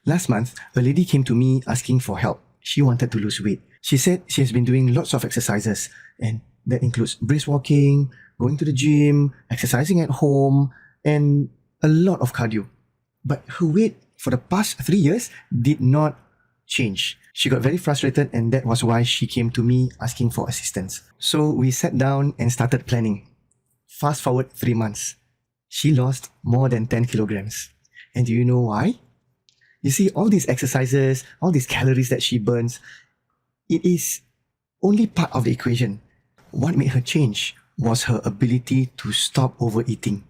Last month, a lady came to me asking for help. She wanted to lose weight. She said she has been doing lots of exercises, and that includes brisk walking, going to the gym, exercising at home, and a lot of cardio. But her weight for the past 3 years did not change. She got very frustrated, and that was why she came to me asking for assistance. So we sat down and started planning. Fast forward 3 months. She lost more than 10 kilograms. And do you know why? You see, all these exercises, all these calories that she burns, it is only part of the equation. What made her change was her ability to stop overeating.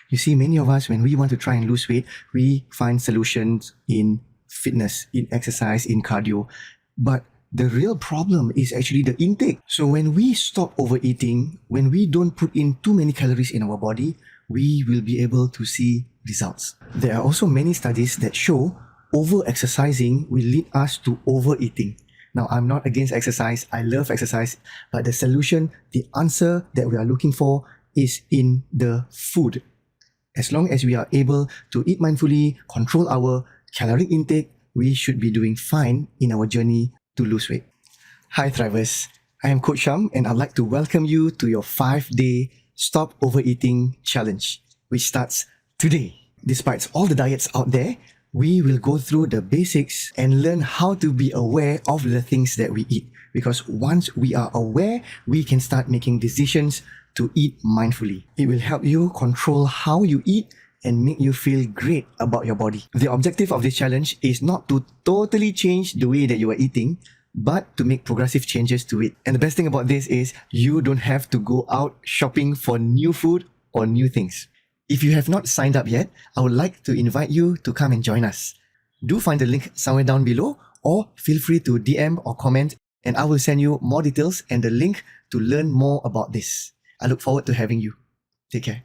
You see, many of us, when we want to try and lose weight, we find solutions in fitness, in exercise, in cardio. But the real problem is actually the intake. So when we stop overeating, when we don't put in too many calories in our body, we will be able to see results. There are also many studies that show over-exercising will lead us to overeating. Now, I'm not against exercise. I love exercise. But the solution, the answer that we are looking for is in the food. As long as we are able to eat mindfully, control our caloric intake, we should be doing fine in our journey to lose weight. Hi Thrivers, I am Coach Sham, and I'd like to welcome you to your 5-day Stop Overeating Challenge, which starts today. Despite all the diets out there, we will go through the basics and learn how to be aware of the things that we eat. Because once we are aware, we can start making decisions to eat mindfully. It will help you control how you eat and make you feel great about your body. The objective of this challenge is not to totally change the way that you are eating, but to make progressive changes to it. And the best thing about this is you don't have to go out shopping for new food or new things. If you have not signed up yet, I would like to invite you to come and join us. Do find the link somewhere down below, or feel free to DM or comment, and I will send you more details and the link to learn more about this. I look forward to having you. Take care.